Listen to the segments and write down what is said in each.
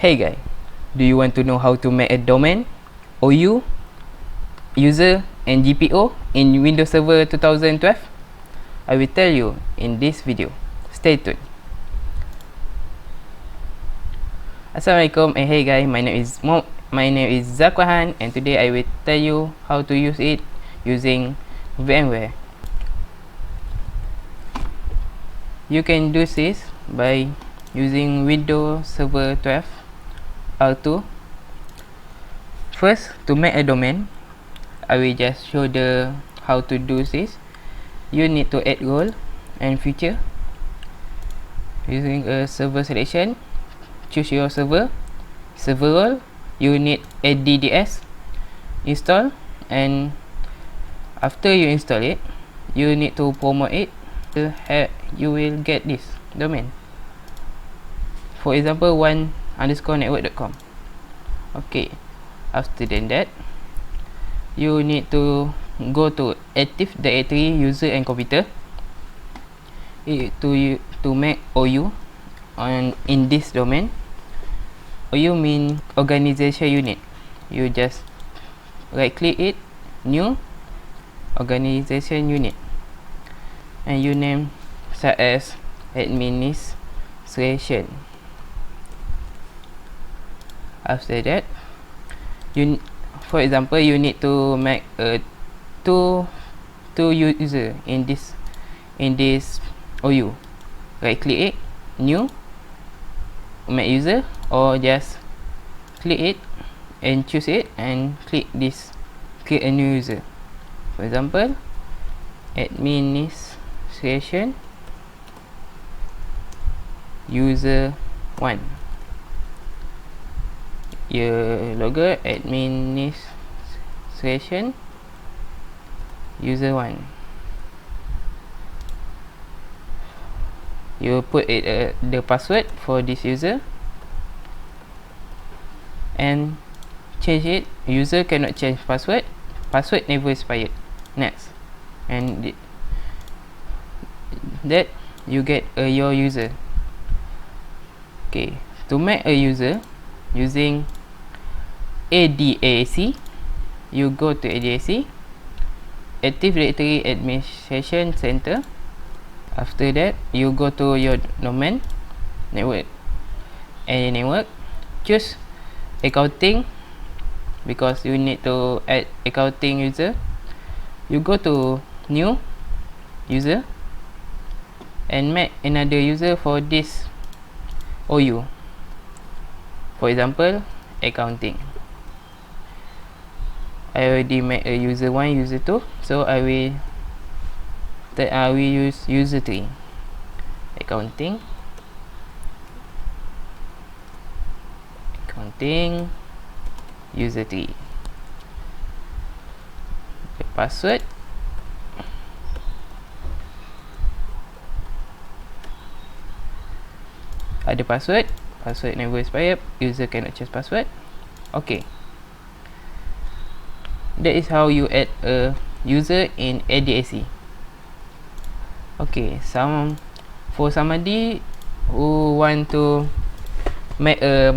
Hey guys, do you want to know how to make a domain, OU, user and GPO in Windows Server 2012? I will tell you in this video. Stay tuned. Assalamualaikum and hey guys, my name is Zakwahan and today I will tell you how to use it using VMware. You can do this by using Windows Server 12 R2. First, to make a domain, I will just show the how to do this. You need to add role and feature using a server selection. Choose your server role. You need ADDS install, and after you install it, you need to promote it. You will get this domain. For example, one_network.com. Okay, after that, you need to go to Active Directory user and computer to make OU in this domain. OU mean organization unit. You just right click it, new organization unit, and you name such as administration. After that, for example, you need to make a two user in this OU. Right click it, new, make user, or just click it and choose it and click a new user. For example, administration user 1. Your logo administration user 1. You put it the password for this user and change it. User cannot change password. Password never expired. Next, and that you get your user. Okay, to make a user using ADAC, you go to ADAC, Active Directory Administration Center. After that, you go to your domain, network, and network. Choose accounting because you need to add accounting user. You go to new user and make another user for this OU. For example, accounting. I already made a user 1, user 2, so I will use user 3. Accounting user 3. The password ada password never expired. User cannot change password. Okay, that is how you add a user in ADAC. Okay, for somebody who want to make a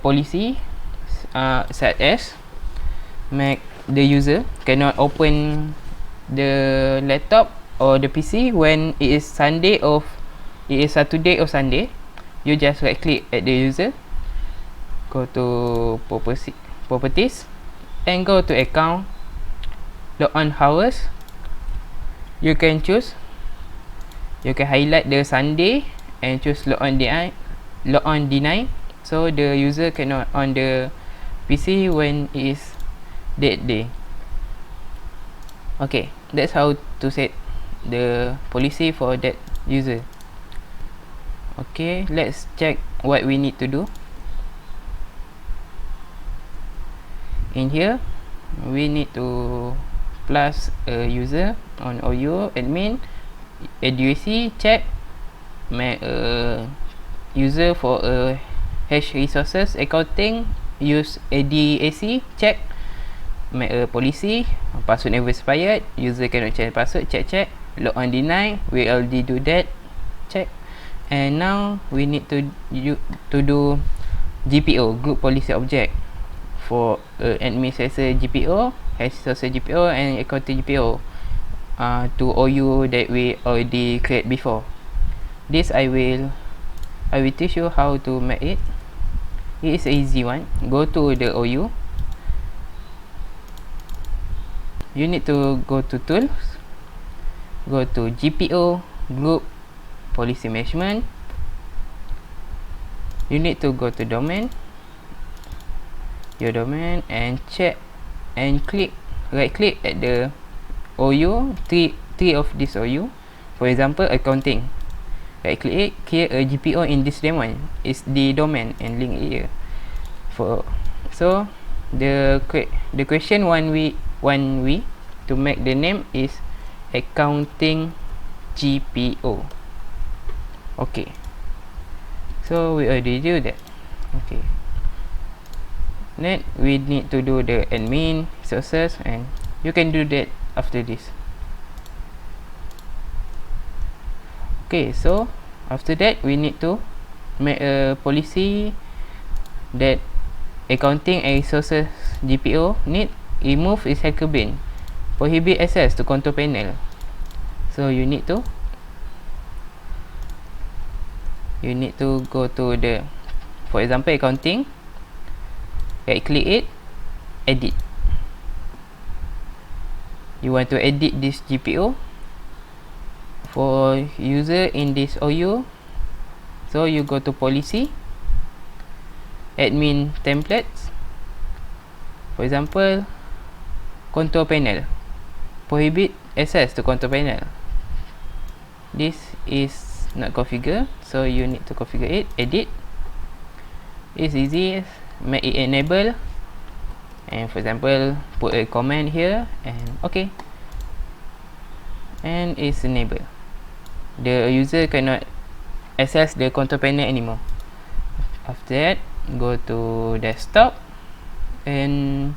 policy such as make the user cannot open the laptop or the PC when it is Saturday or Sunday. You just right click at the user, go to properties and go to account, log on hours. You can highlight the Sunday and choose log on deny, so the user cannot on the PC when it is that day. Okay, that's how to set the policy for that user. Okay, let's check what we need to do. In here, we need to plus a user on OU admin, ADAC, check, make a user for a hash resources accounting, use ADAC, check, make a policy, password never expired, user cannot change password, check, log on deny, we already do that, check, And now we need to do GPO, group policy object, for administrator GPO, health social GPO, and accounting GPO, to OU that we already create before. This I will teach you how to make it. It is an easy one. Go to the OU. You need to go to tools, go to GPO, group policy management. You need to go to domain, your domain, and check and right click at the OU, three of this OU. For example, accounting. Right click it, create a GPO in this domain. Is the domain and link it here. So the question one we to make the name is accounting GPO. Okay, so we already do that. Okay, then we need to do the admin resources, and you can do that after this. Okay, so after that we need to make a policy that accounting and resources GPO need remove recycle bin, prohibit access to control panel. So you need to go to the, for example, accounting, right click it, edit. You want to edit this GPO for user in this OU, so you go to policy, admin templates, for example, control panel, prohibit access to control panel. This is not configured, so you need to configure it, edit. It's easy, make it enable, and for example put a comment here, and okay, and it's enabled. The user cannot access the control panel anymore. After that, go to desktop and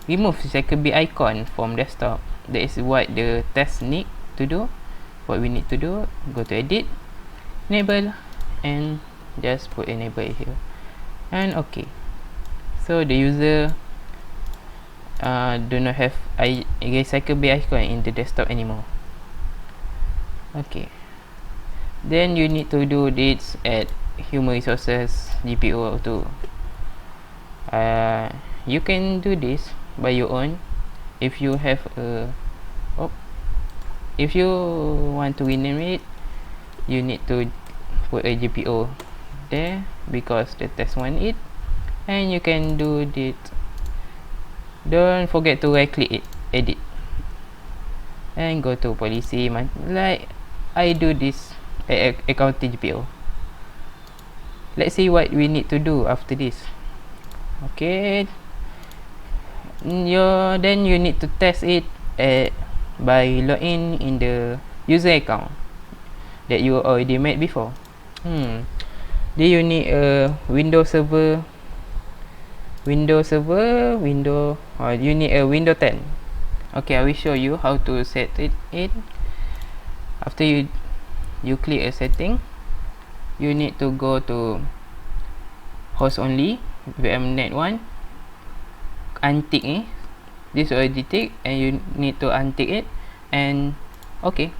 remove recycle bin icon from desktop. That is what the test need to do. What we need to do, go to edit, enable, and just put enable here, and okay. So the user do not have recycle bin icon in the desktop anymore. Okay, then you need to do this at human resources GPO too. You can do this by your own if you have a if you want to rename it. You need to put a GPO there because the test want it, and you can do it. Don't forget to right click it, edit, and go to policy, like I do this accounting GPO. Let's see what we need to do after this. Okay, then you need to test it by login in the user account that you already made before. Then you need a Windows server, you need a Windows 10. Okay, I will show you how to set it. After you click a setting, you need to go to host only, VMnet 1, untick this already tick, and you need to untick it, and okay.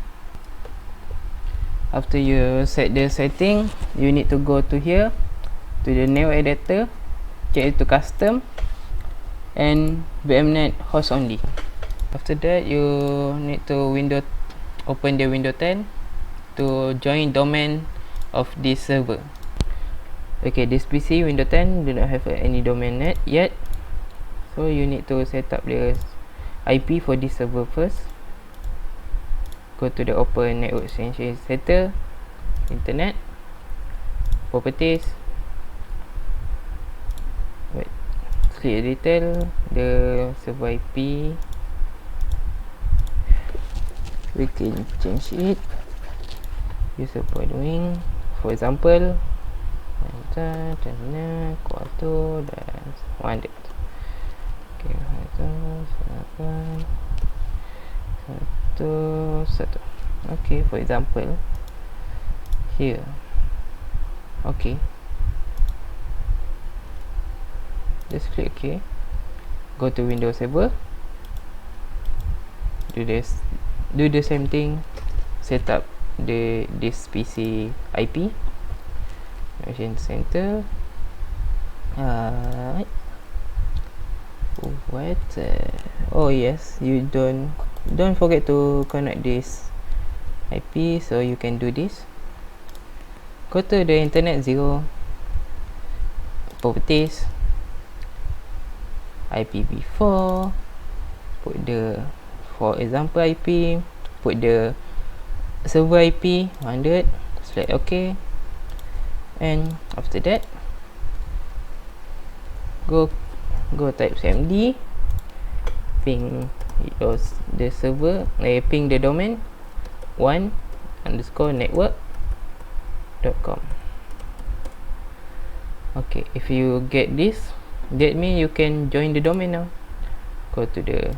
After you set the setting, you need to go to here to the new adapter, change it to custom, and VMnet host only. After that, you need to open the Windows 10 to join domain of this server. Okay, this PC Windows 10 do not have any domain net yet, so you need to set up the IP for this server first. Go to the open network extension center, internet, properties, click detail, the server IP. We can change it, user following, for example, kuarto dan 100. Okay, 1, 1, 1. Okay, for example, here Okay, just click OK. Go to Windows Server, do the same thing, set up this PC IP, machine center. What? Oh yes, you don't forget to connect this IP, so you can do this. Go to the internet 0, properties, IPv4, put the, for example, IP, put the server IP 100, select OK, and after that go type cmd, ping the server, ping the domain 1_network.com. okay, if you get this, that means you can join the domain now. Go to the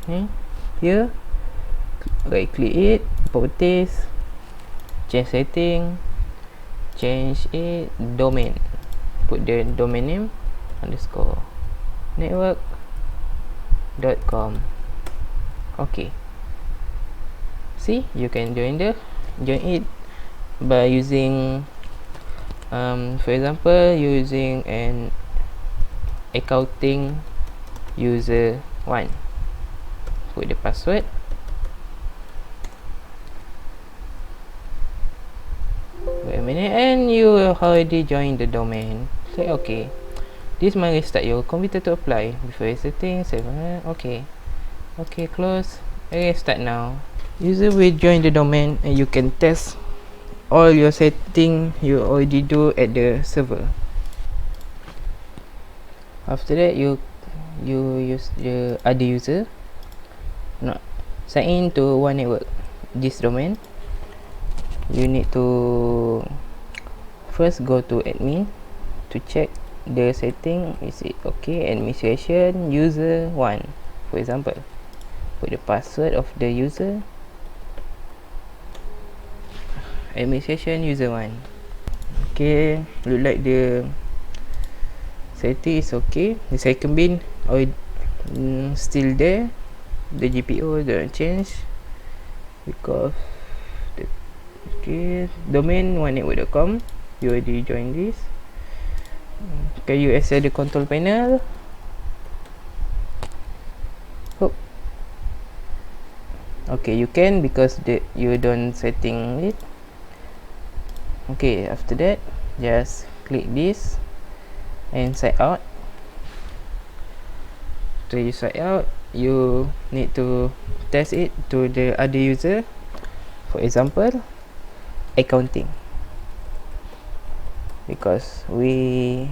here, right click it, properties, change setting, change it domain, put the domain name _network.com. okay, see, you can join it by using for example, using an accounting user 1. Put the password, wait a minute, and you already joined the domain. Say OK. This might restart your computer to apply before setting. Save. OK. OK, close. Okay, start now. User will join the domain and you can test all your setting you already do at the server. After that, you use the other user, not sign in to one network, this domain. You need to first go to admin to check the setting, is it okay. Administration user 1, for example, put the password of the user, administration user 1. okay, look like the setting is okay. The second bin still there, the GPO don't change because the domain onenetwork.com, you already joined this. Can you access the control panel? Okay, you can, because you don't setting it. Okay, after that, just click this and sign out. After you sign out, you need to test it to the other user. For example, accounting, because we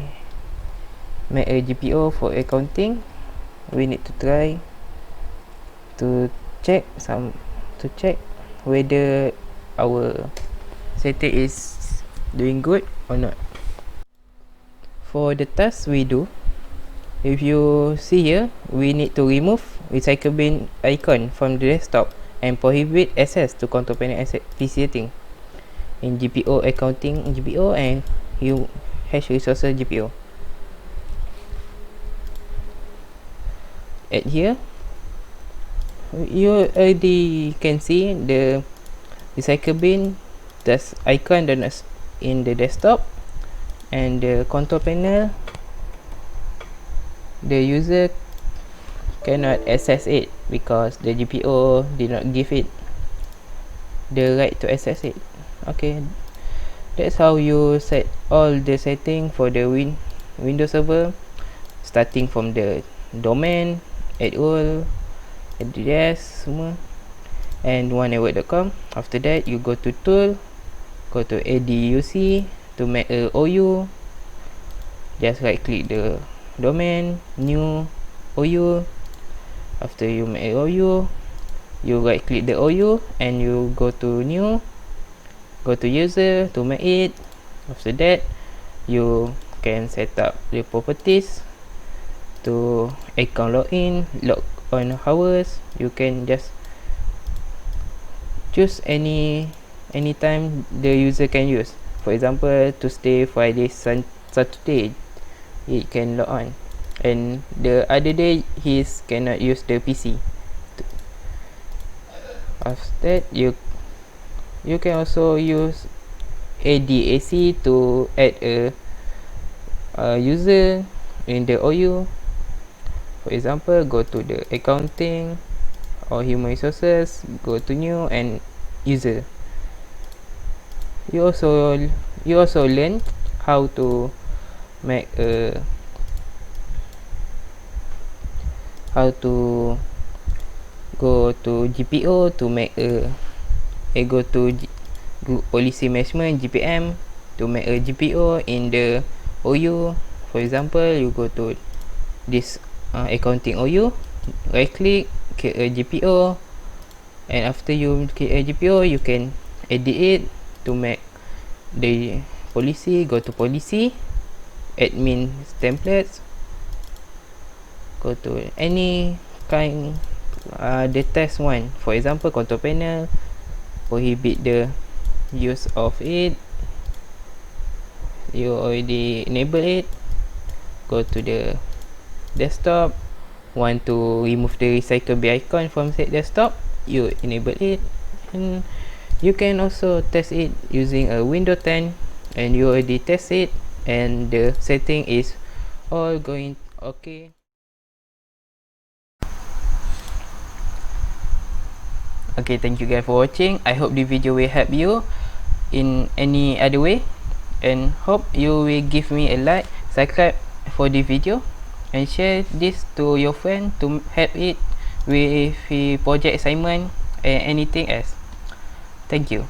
make a GPO for accounting, we need to try to check whether our setting is doing good or not. For the task we do, if you see here, we need to remove recycle bin icon from the desktop and prohibit access to control panel PC setting in GPO accounting GPO and hash resources GPO. At here, you already can see the recycle bin icon in the desktop, and the control panel, the user cannot access it because the GPO did not give it the right to access it. Okay, that's how you set all the setting for the Windows Server, starting from the domain, add all, address semua, and onenetwork.com. After that, you go to tool, go to ADUC to make a OU. Just right click the domain, new OU. After you make a OU, you right click the OU and you go to new, go to user to make it. After that, you can set up the properties to account login, log on hours. You can just choose any time the user can use. For example, Tuesday, Friday, Saturday, he can log on, and the other day he cannot use the PC. After that, you can also use ADAC to add a user in the OU. For example, go to the accounting or human resources, go to new and user. You also learn how to make how to go to GPO to make go to group policy management GPM to make a GPO in the OU. For example, you go to this accounting OU, right click, create a GPO, and after you create a GPO, you can edit it to make the policy. Go to policy, admin templates, go to any kind the test one. For example, control panel, prohibit the use of it. You already enable it. Go to the desktop, want to remove the recycle bin icon from set desktop, you enable it, and you can also test it using a Windows 10, and you already test it and the setting is all going okay. Okay, thank you guys for watching. I hope the video will help you in any other way, and hope you will give me a like, subscribe for the video, and share this to your friend to help it with the project assignment and anything else. Thank you.